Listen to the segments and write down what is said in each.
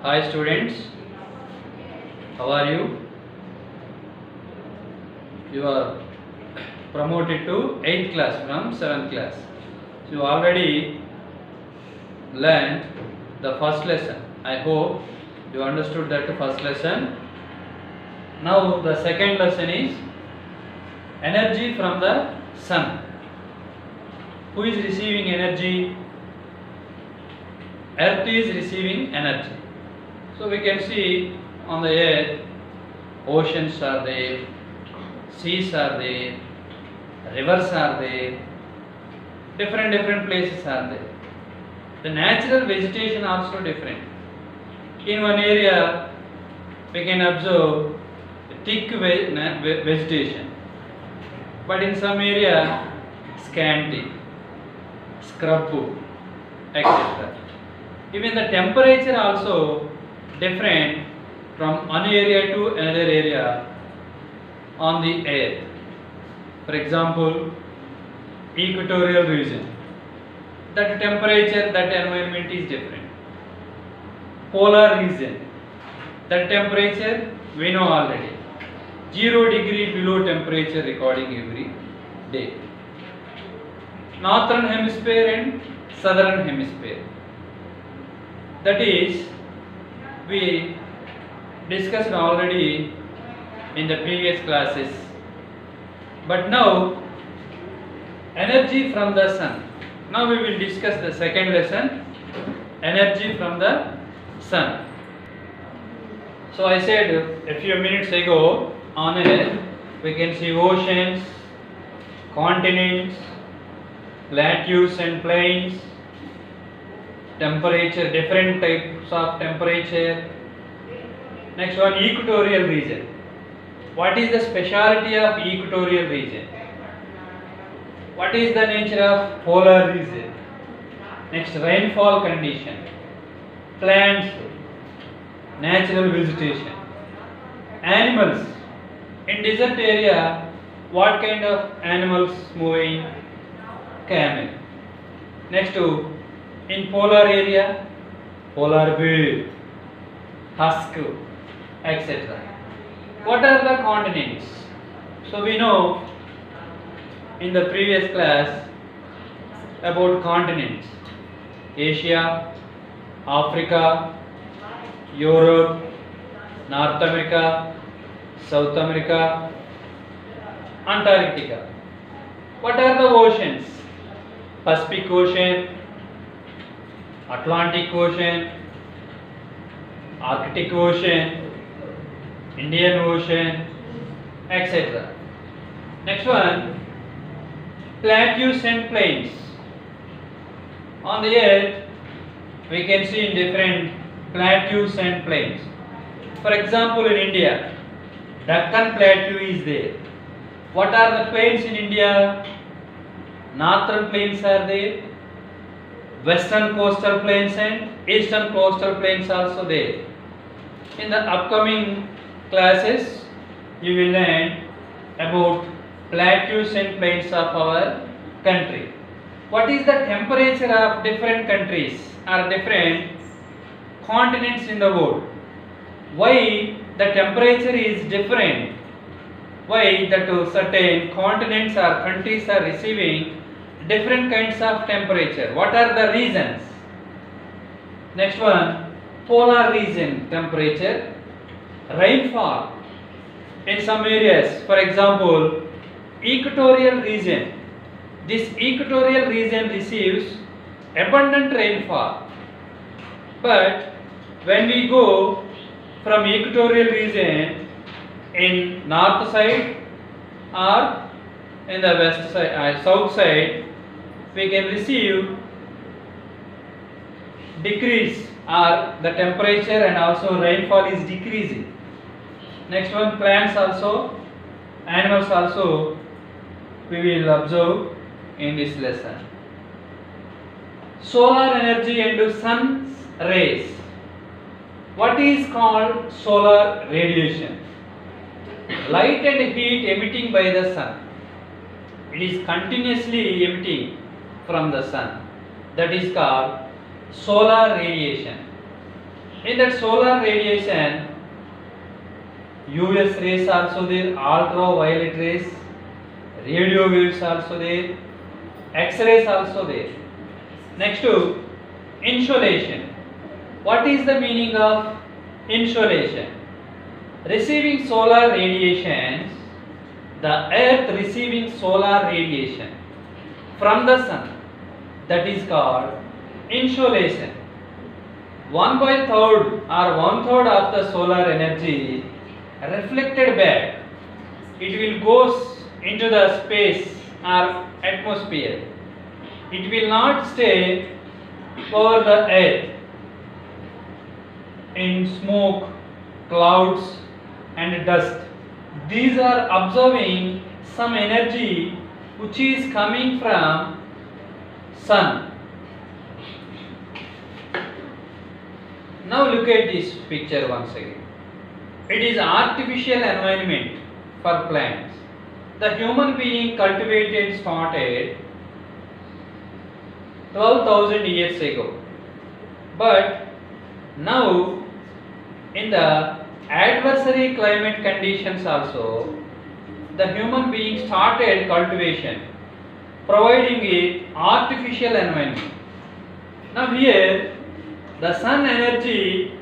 Hi students, how are you? You are promoted to 8th class from 7th class. So you already learned the first lesson. I hope you understood that first lesson. Now the second lesson is energy from the sun. Who is receiving energy? Earth is receiving energy. So we can see on the earth, oceans are there, seas are there, rivers are there, different places are there. The natural vegetation also different. In one area we can observe thick vegetation, but in some area scanty, scrub, etc. Even the temperature also different from one area to another area on the earth. For example, equatorial region, that temperature, that environment is different. Polar region, that temperature we know already, 0 degree below temperature recording every day. Northern hemisphere and southern hemisphere, that is we discussed already in the previous classes. But now energy from the sun. Now we will discuss the second lesson, energy from the sun. So I said a few minutes ago, on earth we can see oceans, continents, plateaus and plains, temperature, different types of temperature. Next one, equatorial region. What is the speciality of equatorial region? What is the nature of polar region? Next, rainfall condition, plants, natural vegetation, animals. In desert area, what kind of animals moving? Camel. Next to, in polar area, polar bear, husk, etc. What are the continents? So we know in the previous class about continents: Asia, Africa, Europe, North America, South America, Antarctica. What are the oceans? Pacific Ocean, Atlantic Ocean, Arctic Ocean, Indian Ocean, etc. Next one, plateaus and plains. On the earth we can see in different plateaus and plains. For example, in India, Deccan Plateau is there. What are the plains in India? Northern plains are there, western coastal plains and eastern coastal plains also there. In the upcoming classes you will learn about plateaus and plains of our country. What is the temperature of different countries or different continents in the world? Why the temperature is different? Why that certain continents or countries are receiving different kinds of temperature? What are the reasons? Next one, polar region temperature, rainfall in some areas. For example, equatorial region. This equatorial region receives abundant rainfall. But when we go from equatorial region in north side or in the west side, south side, we can receive decrease or the temperature and also rainfall is decreasing. Next one, plants also, animals also we will observe in this lesson. Solar energy and sun's rays. What is called solar radiation? Light and heat emitting by the sun. It is continuously emitting from the sun. That is called solar radiation. In that solar radiation, US rays also there, ultraviolet rays, radio waves also there, X-rays also there. Next to insolation. What is the meaning of insolation? Receiving solar radiations, the earth receiving solar radiation from the sun, that is called insolation. 1/3 or 1/3 of the solar energy reflected back. It will goes into the space or atmosphere. It will not stay over the earth in smoke, clouds and dust. These are absorbing some energy which is coming from sun. Now look at this picture once again. It is artificial environment for plants. The human being cultivated started 12,000 years ago. But now in the adversary climate conditions also, the human being started cultivation, providing it artificial environment. Now here the sun energy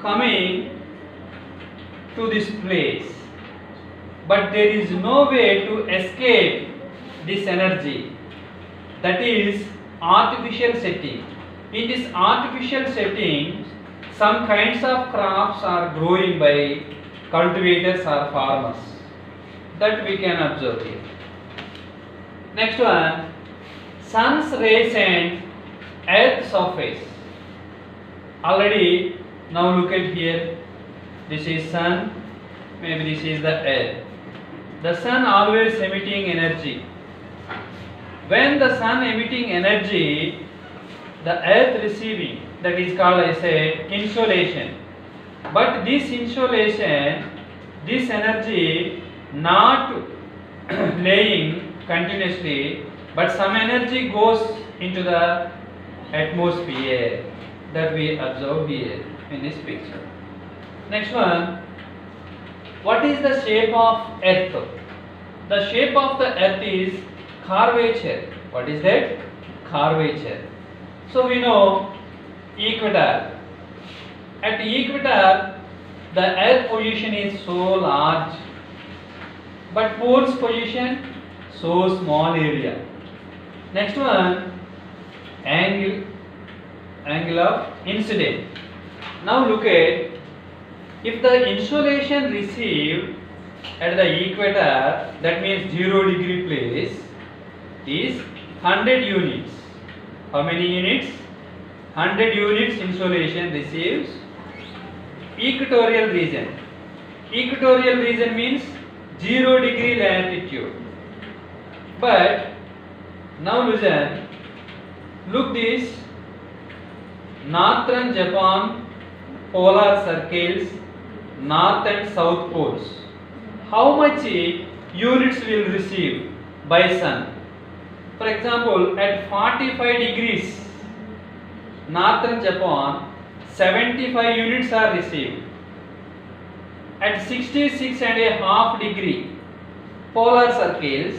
coming to this place, but there is no way to escape this energy. That is artificial setting. In this artificial setting, some kinds of crops are growing by cultivators or farmers. That we can observe here. Next one, sun's rays and earth's surface. Already now look at here. This is sun, maybe this is the earth. The sun always emitting energy. When the sun emitting energy, the earth receiving, that is called, I said, insolation. But this insolation, this energy not laying continuously, but some energy goes into the atmosphere, that we observe here in this picture. Next one, what is the shape of earth? The shape of the earth is curvature. What is that? Curvature. So we know equator. At the equator, the earth position is so large, but pole's position so small area. Next one, angle of incidence. Now look at, if the insolation received at the equator, that means 0 degree place, is 100 units. How many units? 100 units insolation receives equatorial region. Equatorial region means 0 degree latitude. But now listen, look this, northern Japan polar circles, north and south poles. How much units will receive by sun? For example, at 45 degrees northern Japan, 75 units are received. At 66.5 degree polar circles,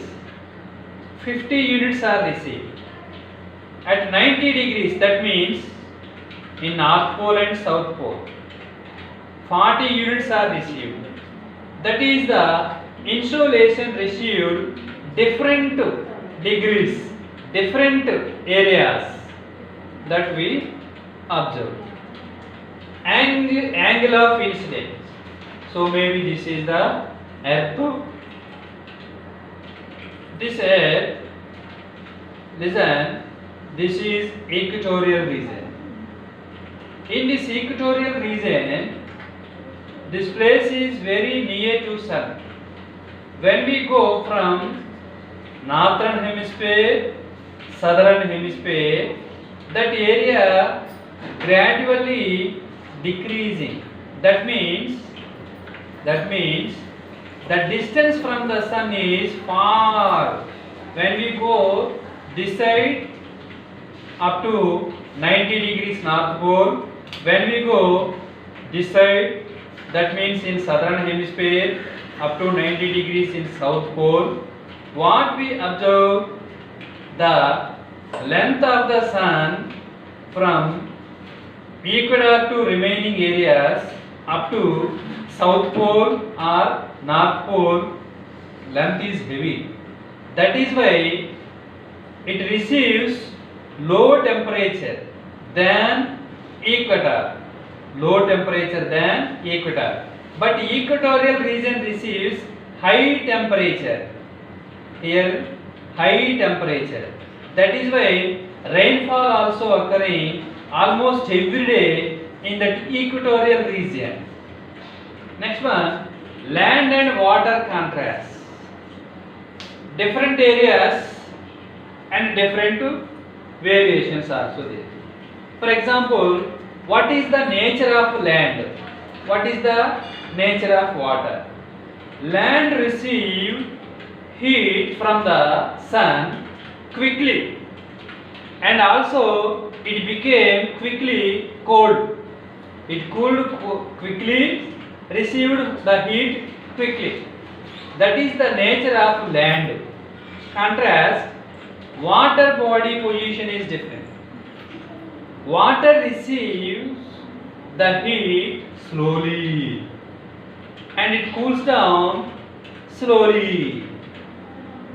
50 units are received. At 90 degrees, that means in North Pole and South Pole, 40 units are received. That is the insolation received different degrees, different areas, that we observe. Angle of incidence. So maybe this is the earth. This earth, listen, this is equatorial region. In this equatorial region, this place is very near to sun. When we go from northern hemisphere, southern hemisphere, that area gradually decreasing. That means the distance from the sun is far. When we go this side up to 90 degrees North Pole, when we go this side, that means in southern hemisphere, up to 90 degrees in south pole, what we observe, the length of the sun from equator to remaining areas up to south pole or north pole, length is heavy. That is why it receives low temperature than equator. Low temperature than equator. But equatorial region receives high temperature. Here high temperature. That is why rainfall also occurring almost every day in that equatorial region. Next one, land and water contrast. Different areas and different variations also there. For example, what is the nature of land? What is the nature of water? Land receive heat from the sun quickly, and also it became quickly cold. It cooled quickly, received the heat quickly. That is the nature of land. Contrast, water body position is different. Water receives the heat slowly and it cools down slowly.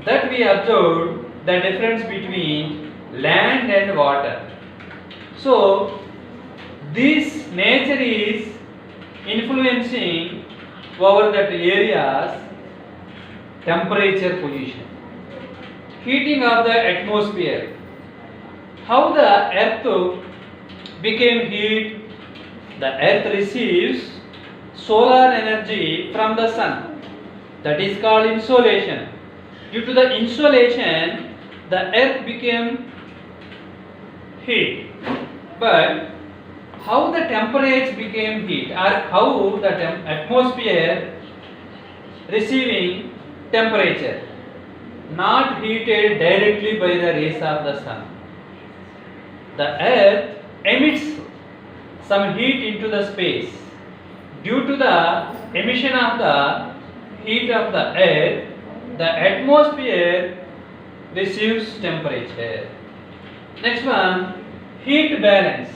That we observed the difference between land and water. So this nature is influencing over that area's temperature position. Heating of the atmosphere. How the earth became heat? The earth receives solar energy from the sun. That is called insolation. Due to the insolation, the earth became heat. But how the temperature became heat, or how the atmosphere receiving temperature? Not heated directly by the rays of the sun. The earth emits some heat into the space. Due to the emission of the heat of the earth, the atmosphere receives temperature. Next one, heat balance.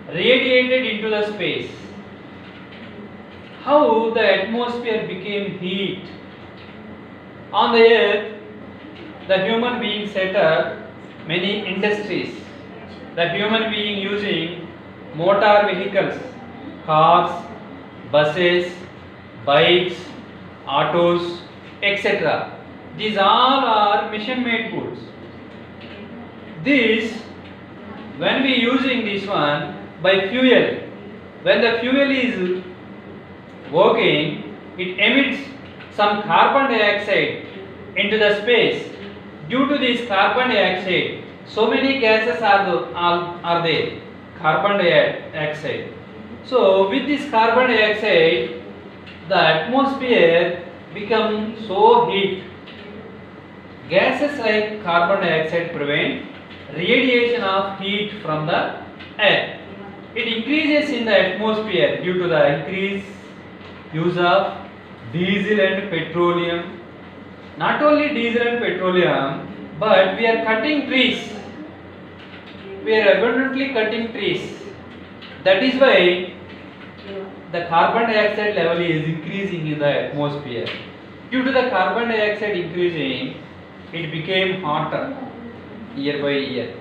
Radiated into the space. How the atmosphere became heat? On the earth, the human being set up many industries. The human being using motor vehicles, cars, buses, bikes, autos, etc. These all are machine-made goods. This, when we using this one by fuel, when the fuel is working, it emits some carbon dioxide into the space. Due to this carbon dioxide, so many gases are there. Carbon dioxide. So with this carbon dioxide, the atmosphere becomes so heat. Gases like carbon dioxide prevent radiation of heat from the air. It increases in the atmosphere due to the increased use of diesel and petroleum. Not only diesel and petroleum, but we are cutting trees. We are abundantly cutting trees. That is why the carbon dioxide level is increasing in the atmosphere. Due to the carbon dioxide increasing, it became hotter year by year.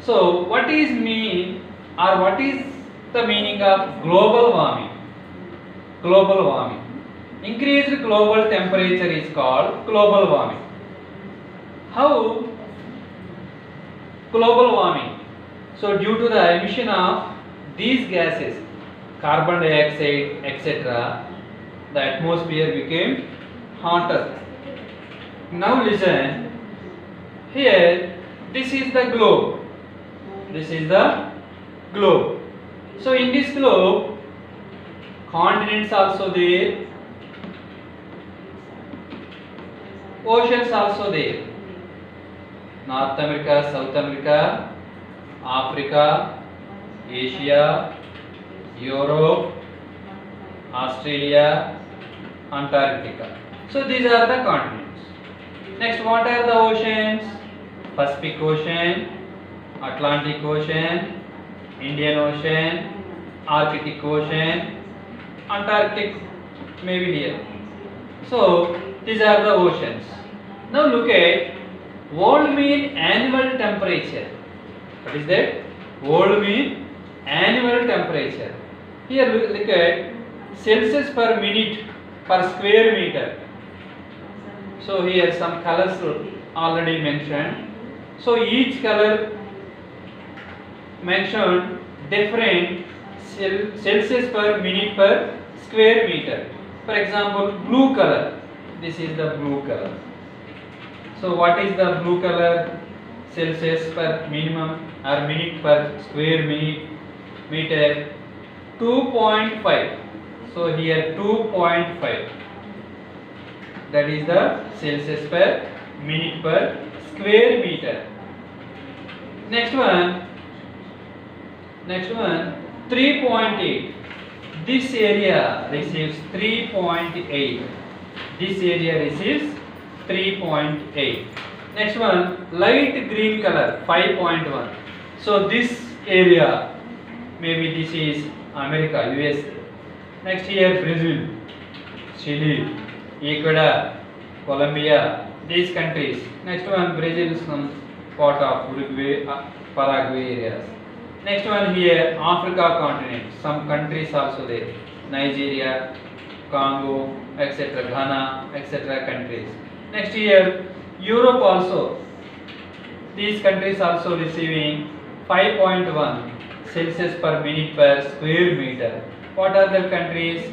So what is the meaning of global warming? Global warming. Increased global temperature is called global warming. How global warming? So due to the emission of these gases, carbon dioxide, etc., the atmosphere became hotter. Now listen, here this is the globe. This is the globe. So in this globe, continents also there, oceans also there. North America, South America, Africa, Asia, Europe, Australia, Antarctica. So these are the continents. Next, what are the oceans? Pacific Ocean, Atlantic Ocean, Indian Ocean, Arctic Ocean, Antarctic maybe here. So these are the oceans. Now look at world mean annual temperature. What is that? World mean annual temperature. Here look at Celsius per minute per square meter. So here some colors already mentioned. So each color mentioned different Celsius per minute per square meter. For example, blue color. This is the blue color. So what is the blue color? Celsius per minimum or minute per square meter 2.5. So here 2.5. That is the Celsius per minute per square meter. Next one 3.8. This area receives 3.8. This area receives 3.8. Next one, light green color 5.1. So this area, maybe this is America, US. Next here Brazil, Chile, Ecuador, Colombia, these countries. Next one Brazil, some part of Uruguay, Paraguay areas. Next one here Africa continent, some countries also there, Nigeria, Congo, etc., Ghana, etc. countries. Next here Europe also, these countries also receiving 5.1 Celsius per minute per square meter. What are the countries?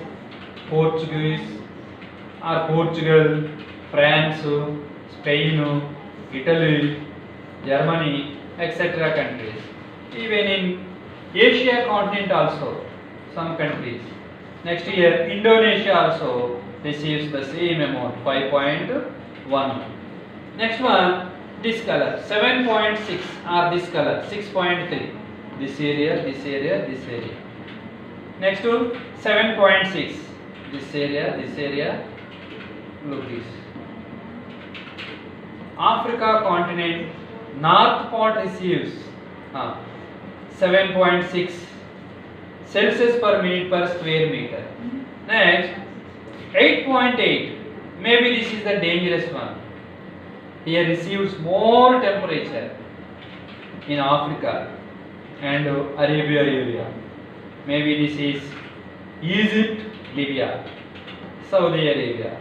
Portugal, France, Spain, Italy, Germany, etc. countries. Even in Asia continent also, some countries. Next year, Indonesia also receives the same amount, 5.1. Next one, this color, 7.6 or this color, 6.3. This area, this area, this area. Next to 7.6. This area. Look this. Africa continent, north part receives 7.6 Celsius per minute per square meter. Next, 8.8. Maybe this is the dangerous one. Here receives more temperature in Africa and Arabia area. Maybe this is Egypt, Libya, Saudi Arabia.